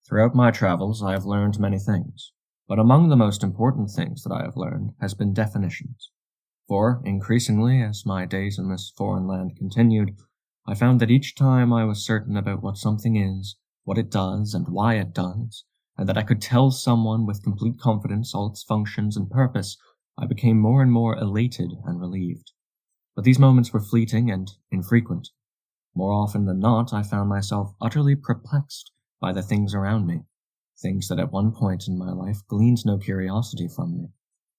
Throughout my travels, I have learned many things, but among the most important things that I have learned has been definitions. For, increasingly, as my days in this foreign land continued, I found that each time I was certain about what something is, what it does, and why it does, and that I could tell someone with complete confidence all its functions and purpose, I became more and more elated and relieved. But these moments were fleeting and infrequent. More often than not, I found myself utterly perplexed by the things around me, things that at one point in my life gleaned no curiosity from me,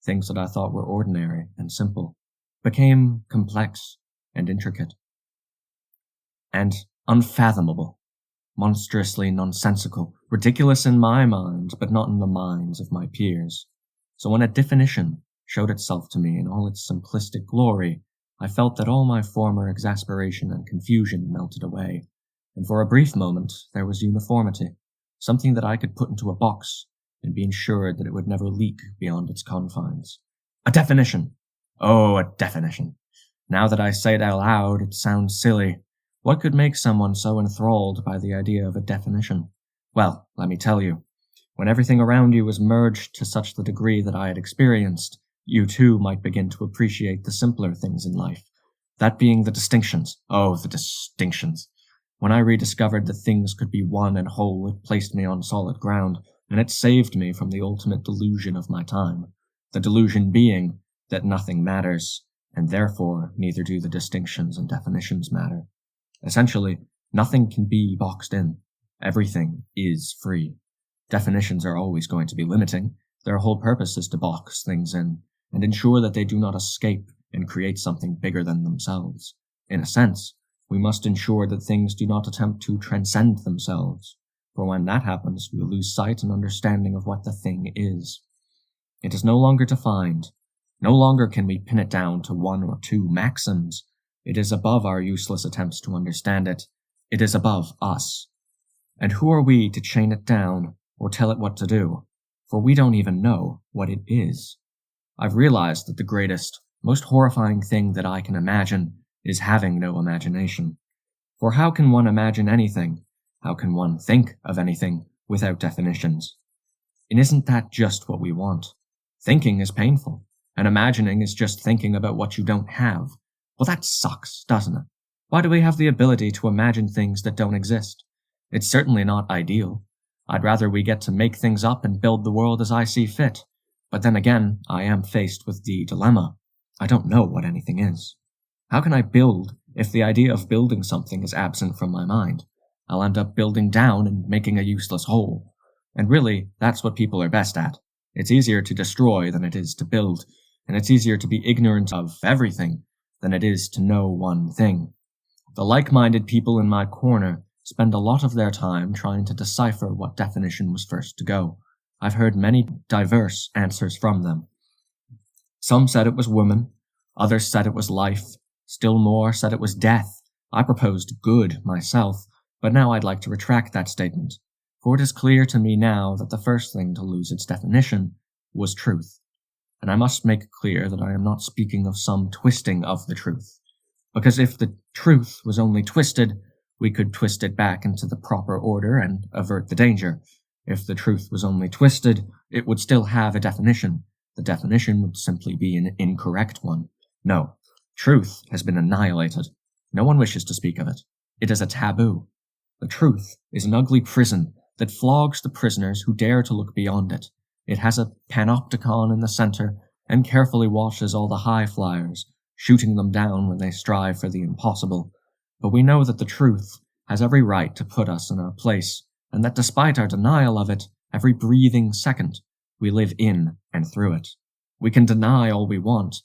things that I thought were ordinary and simple, became complex and intricate, and unfathomable, monstrously nonsensical, ridiculous in my mind, but not in the minds of my peers. So when a definition showed itself to me in all its simplistic glory, I felt that all my former exasperation and confusion melted away, and for a brief moment there was uniformity, something that I could put into a box and be ensured that it would never leak beyond its confines. A definition! Oh, a definition! Now that I say it out loud, it sounds silly. What could make someone so enthralled by the idea of a definition? Well, let me tell you. When everything around you was merged to such the degree that I had experienced, you too might begin to appreciate the simpler things in life. That being the distinctions. Oh, the distinctions. When I rediscovered that things could be one and whole, it placed me on solid ground, and it saved me from the ultimate delusion of my time. The delusion being that nothing matters, and therefore neither do the distinctions and definitions matter. Essentially, nothing can be boxed in. Everything is free. Definitions are always going to be limiting. Their whole purpose is to box things in, and ensure that they do not escape and create something bigger than themselves. In a sense, we must ensure that things do not attempt to transcend themselves, for when that happens, we lose sight and understanding of what the thing is. It is no longer defined. No longer can we pin it down to one or two maxims. It is above our useless attempts to understand it. It is above us. And who are we to chain it down or tell it what to do? For we don't even know what it is. I've realized that the greatest, most horrifying thing that I can imagine is having no imagination. For how can one imagine anything? How can one think of anything without definitions? And isn't that just what we want? Thinking is painful, and imagining is just thinking about what you don't have. Well, that sucks, doesn't it? Why do we have the ability to imagine things that don't exist? It's certainly not ideal. I'd rather we get to make things up and build the world as I see fit. But then again, I am faced with the dilemma. I don't know what anything is. How can I build if the idea of building something is absent from my mind? I'll end up building down and making a useless hole. And really, that's what people are best at. It's easier to destroy than it is to build, and it's easier to be ignorant of everything than it is to know one thing. The like-minded people in my corner spend a lot of their time trying to decipher what definition was first to go. I've heard many diverse answers from them. Some said it was woman, others said it was life, still more said it was death. I proposed good myself, but now I'd like to retract that statement, for it is clear to me now that the first thing to lose its definition was truth. And I must make clear that I am not speaking of some twisting of the truth, because if the truth was only twisted, we could twist it back into the proper order and avert the danger. If the truth was only twisted, it would still have a definition. The definition would simply be an incorrect one. No, truth has been annihilated. No one wishes to speak of it. It is a taboo. The truth is an ugly prison that flogs the prisoners who dare to look beyond it. It has a panopticon in the center and carefully watches all the high flyers, shooting them down when they strive for the impossible. But we know that the truth has every right to put us in our place, and that despite our denial of it, every breathing second, we live in and through it. We can deny all we want,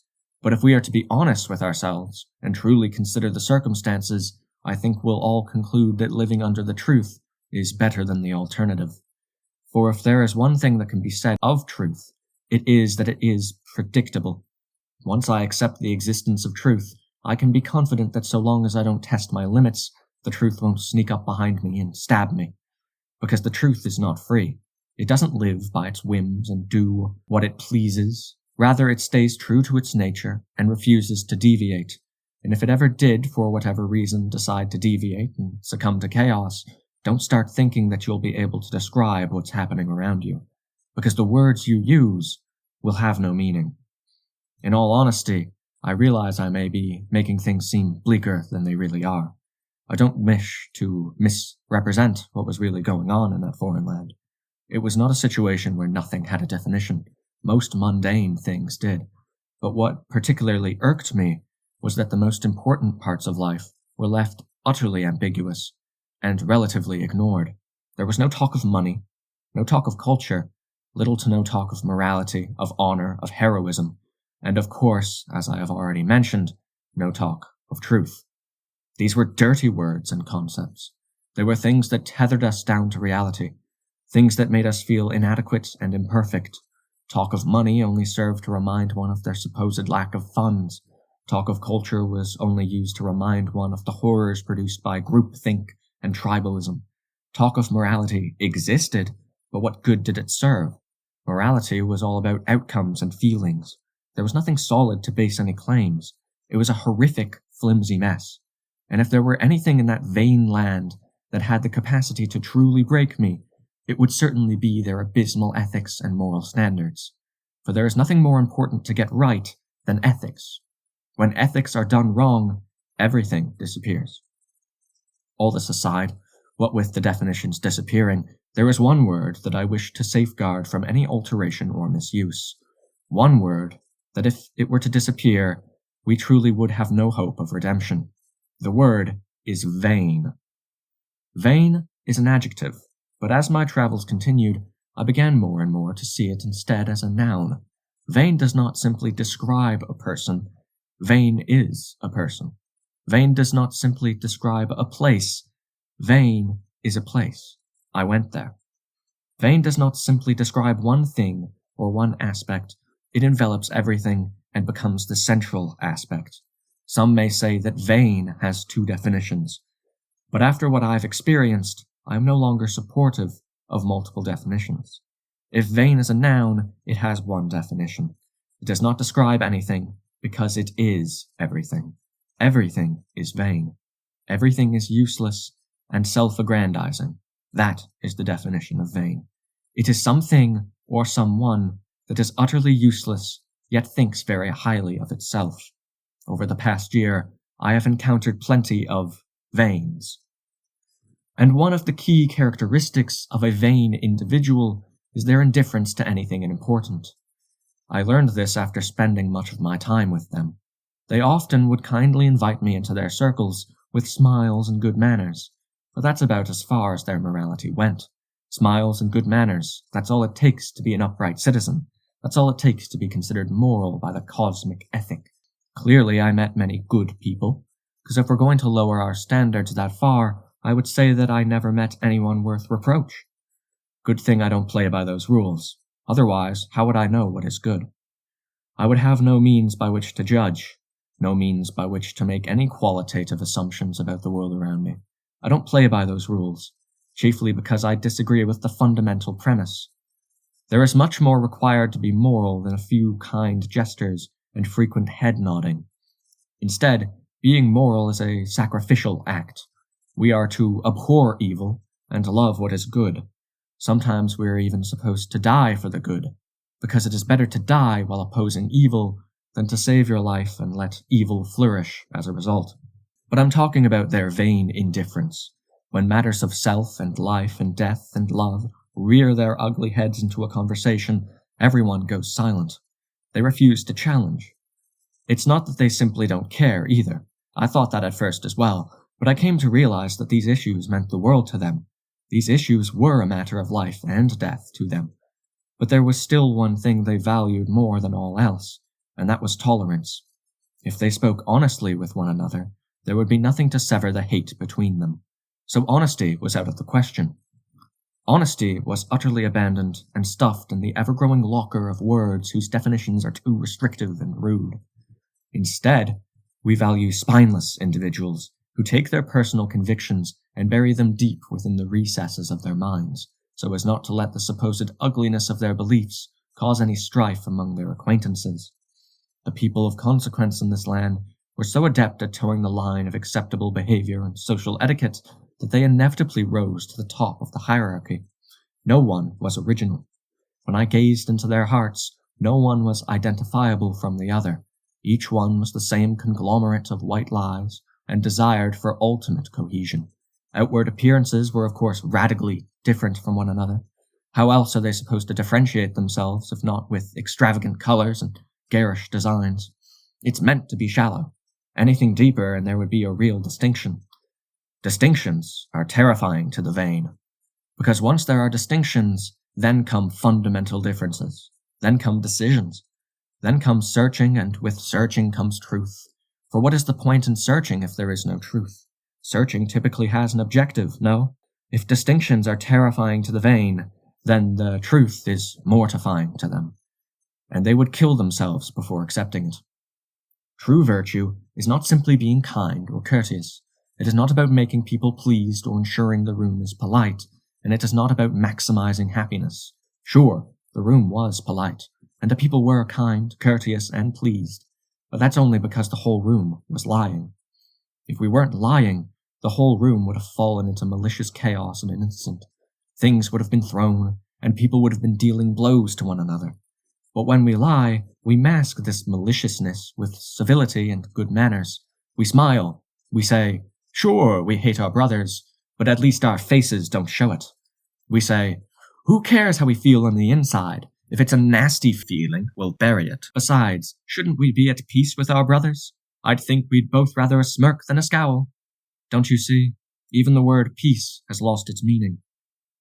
but if we are to be honest with ourselves and truly consider the circumstances, I think we'll all conclude that living under the truth is better than the alternative. For if there is one thing that can be said of truth, it is that it is predictable. Once I accept the existence of truth, I can be confident that so long as I don't test my limits, the truth won't sneak up behind me and stab me. Because the truth is not free. It doesn't live by its whims and do what it pleases. Rather, it stays true to its nature and refuses to deviate. And if it ever did, for whatever reason, decide to deviate and succumb to chaos, Don't start thinking that you'll be able to describe what's happening around you, because the words you use will have no meaning. In all honesty, I realize I may be making things seem bleaker than they really are. I don't wish to misrepresent what was really going on in that foreign land. It was not a situation where nothing had a definition. Most mundane things did. But what particularly irked me was that the most important parts of life were left utterly ambiguous and relatively ignored. There was no talk of money, no talk of culture, little to no talk of morality, of honor, of heroism, and of course, as I have already mentioned, no talk of truth. These were dirty words and concepts. They were things that tethered us down to reality, things that made us feel inadequate and imperfect. Talk of money only served to remind one of their supposed lack of funds. Talk of culture was only used to remind one of the horrors produced by groupthink and tribalism. Talk of morality existed, but what good did it serve? Morality was all about outcomes and feelings. There was nothing solid to base any claims. It was a horrific, flimsy mess. And if there were anything in that vain land that had the capacity to truly break me, it would certainly be their abysmal ethics and moral standards. For there is nothing more important to get right than ethics. When ethics are done wrong, everything disappears. All this aside, what with the definitions disappearing, there is one word that I wish to safeguard from any alteration or misuse. One word that if it were to disappear, we truly would have no hope of redemption. The word is vain. Vain is an adjective, but as my travels continued, I began more and more to see it instead as a noun. Vain does not simply describe a person. Vain is a person. Vain does not simply describe a place. Vain is a place. I went there. Vain does not simply describe one thing or one aspect. It envelops everything and becomes the central aspect. Some may say that vain has two definitions. But after what I've experienced, I am no longer supportive of multiple definitions. If vain is a noun, it has one definition. It does not describe anything because it is everything. Everything is vain. Everything is useless and self-aggrandizing. That is the definition of vain. It is something or someone that is utterly useless, yet thinks very highly of itself. Over the past year, I have encountered plenty of vains. And one of the key characteristics of a vain individual is their indifference to anything important. I learned this after spending much of my time with them. They often would kindly invite me into their circles with smiles and good manners, but that's about as far as their morality went. Smiles and good manners, that's all it takes to be an upright citizen. That's all it takes to be considered moral by the cosmic ethic. Clearly, I met many good people, because if we're going to lower our standards that far, I would say that I never met anyone worth reproach. Good thing I don't play by those rules. Otherwise, how would I know what is good? I would have no means by which to judge, no means by which to make any qualitative assumptions about the world around me. I don't play by those rules, chiefly because I disagree with the fundamental premise. There is much more required to be moral than a few kind gestures and frequent head nodding. Instead, being moral is a sacrificial act. We are to abhor evil and love what is good. Sometimes we are even supposed to die for the good, because it is better to die while opposing evil than to save your life and let evil flourish as a result. But I'm talking about their vain indifference. When matters of self and life and death and love rear their ugly heads into a conversation, everyone goes silent. They refuse to challenge. It's not that they simply don't care, either. I thought that at first as well, but I came to realize that these issues meant the world to them. These issues were a matter of life and death to them. But there was still one thing they valued more than all else, and that was tolerance. If they spoke honestly with one another, there would be nothing to sever the hate between them. So honesty was out of the question. Honesty was utterly abandoned and stuffed in the ever-growing locker of words whose definitions are too restrictive and rude. Instead, we value spineless individuals who take their personal convictions and bury them deep within the recesses of their minds, so as not to let the supposed ugliness of their beliefs cause any strife among their acquaintances. The people of consequence in this land were so adept at towing the line of acceptable behavior and social etiquette that they inevitably rose to the top of the hierarchy. No one was original. When I gazed into their hearts, no one was identifiable from the other. Each one was the same conglomerate of white lies and desired for ultimate cohesion. Outward appearances were, of course, radically different from one another. How else are they supposed to differentiate themselves if not with extravagant colors and garish designs? It's meant to be shallow. Anything deeper and there would be a real distinction. Distinctions are terrifying to the vain, because once there are distinctions, then come fundamental differences, then come decisions, then comes searching, and with searching comes truth. For what is the point in searching if there is no truth? Searching typically has an objective, no? If distinctions are terrifying to the vain, then the truth is mortifying to them, and they would kill themselves before accepting it. True virtue is not simply being kind or courteous. It is not about making people pleased or ensuring the room is polite, and it is not about maximizing happiness. Sure, the room was polite, and the people were kind, courteous, and pleased, but that's only because the whole room was lying. If we weren't lying, the whole room would have fallen into malicious chaos in an instant. Things would have been thrown, and people would have been dealing blows to one another. But when we lie, we mask this maliciousness with civility and good manners. We smile. We say, "Sure, we hate our brothers, but at least our faces don't show it." We say, "Who cares how we feel on the inside? If it's a nasty feeling, we'll bury it. Besides, shouldn't we be at peace with our brothers? I'd think we'd both rather a smirk than a scowl." Don't you see? Even the word peace has lost its meaning.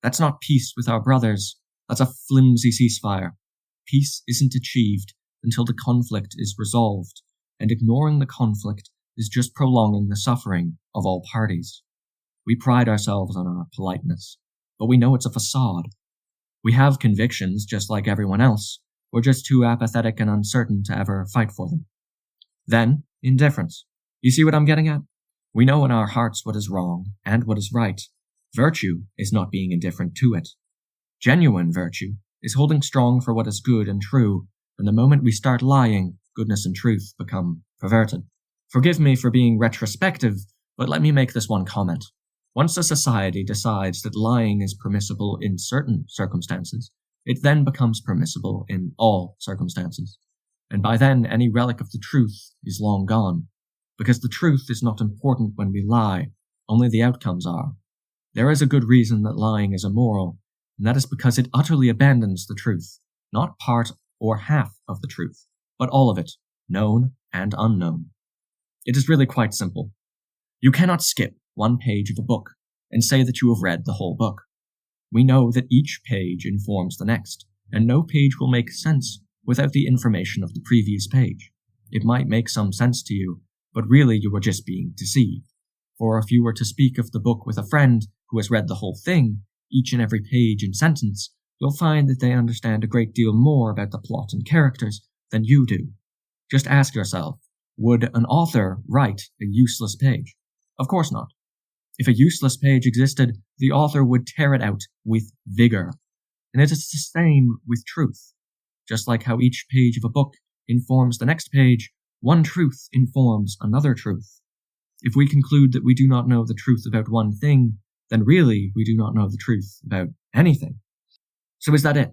That's not peace with our brothers. That's a flimsy ceasefire. Peace isn't achieved until the conflict is resolved, and ignoring the conflict is just prolonging the suffering of all parties. We pride ourselves on our politeness, but we know it's a facade. We have convictions just like everyone else. We're just too apathetic and uncertain to ever fight for them. Then, indifference. You see what I'm getting at? We know in our hearts what is wrong and what is right. Virtue is not being indifferent to it. Genuine virtue is holding strong for what is good and true, and the moment we start lying, goodness and truth become perverted. Forgive me for being retrospective, but let me make this one comment. Once a society decides that lying is permissible in certain circumstances, it then becomes permissible in all circumstances. And by then, any relic of the truth is long gone. Because the truth is not important when we lie, only the outcomes are. There is a good reason that lying is immoral, and that is because it utterly abandons the truth, not part or half of the truth, but all of it, known and unknown. It is really quite simple. You cannot skip one page of a book and say that you have read the whole book. We know that each page informs the next, and no page will make sense without the information of the previous page. It might make some sense to you, but really you are just being deceived. For if you were to speak of the book with a friend who has read the whole thing, each and every page and sentence, you'll find that they understand a great deal more about the plot and characters than you do. Just ask yourself, would an author write a useless page? Of course not. If a useless page existed, the author would tear it out with vigor. And it is the same with truth. Just like how each page of a book informs the next page, one truth informs another truth. If we conclude that we do not know the truth about one thing, then really we do not know the truth about anything. So is that it?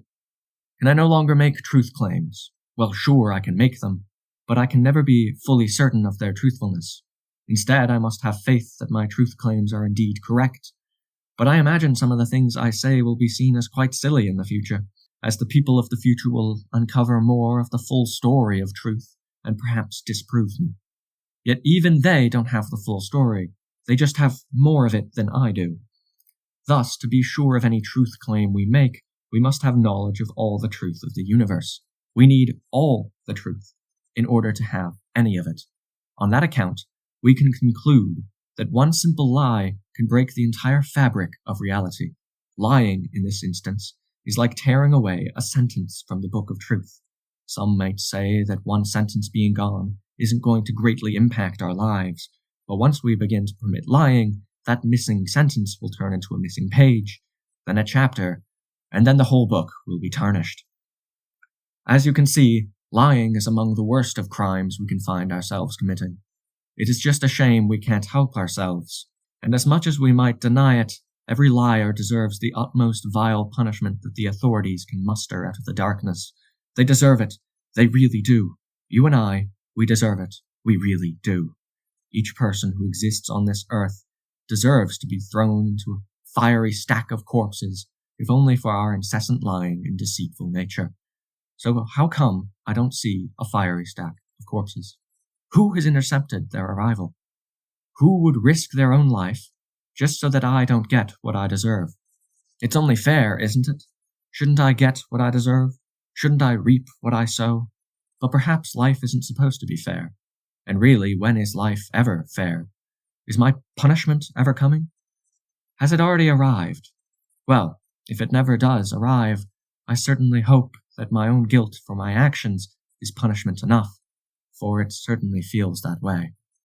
Can I no longer make truth claims? Well, sure, I can make them, but I can never be fully certain of their truthfulness. Instead, I must have faith that my truth claims are indeed correct. But I imagine some of the things I say will be seen as quite silly in the future, as the people of the future will uncover more of the full story of truth and perhaps disprove me. Yet even they don't have the full story. They just have more of it than I do. Thus, to be sure of any truth claim we make, we must have knowledge of all the truth of the universe. We need all the truth in order to have any of it. On that account, we can conclude that one simple lie can break the entire fabric of reality. Lying, in this instance, is like tearing away a sentence from the book of truth. Some might say that one sentence being gone isn't going to greatly impact our lives, but once we begin to permit lying, that missing sentence will turn into a missing page, then a chapter, and then the whole book will be tarnished. As you can see, lying is among the worst of crimes we can find ourselves committing. It is just a shame we can't help ourselves. And as much as we might deny it, every liar deserves the utmost vile punishment that the authorities can muster out of the darkness. They deserve it. They really do. You and I, we deserve it. We really do. Each person who exists on this earth deserves to be thrown into a fiery stack of corpses, if only for our incessant lying and deceitful nature. So how come I don't see a fiery stack of corpses? Who has intercepted their arrival? Who would risk their own life just so that I don't get what I deserve? It's only fair, isn't it? Shouldn't I get what I deserve? Shouldn't I reap what I sow? But perhaps life isn't supposed to be fair. And really, when is life ever fair? Is my punishment ever coming? Has it already arrived? Well, if it never does arrive, I certainly hope that my own guilt for my actions is punishment enough, for it certainly feels that way.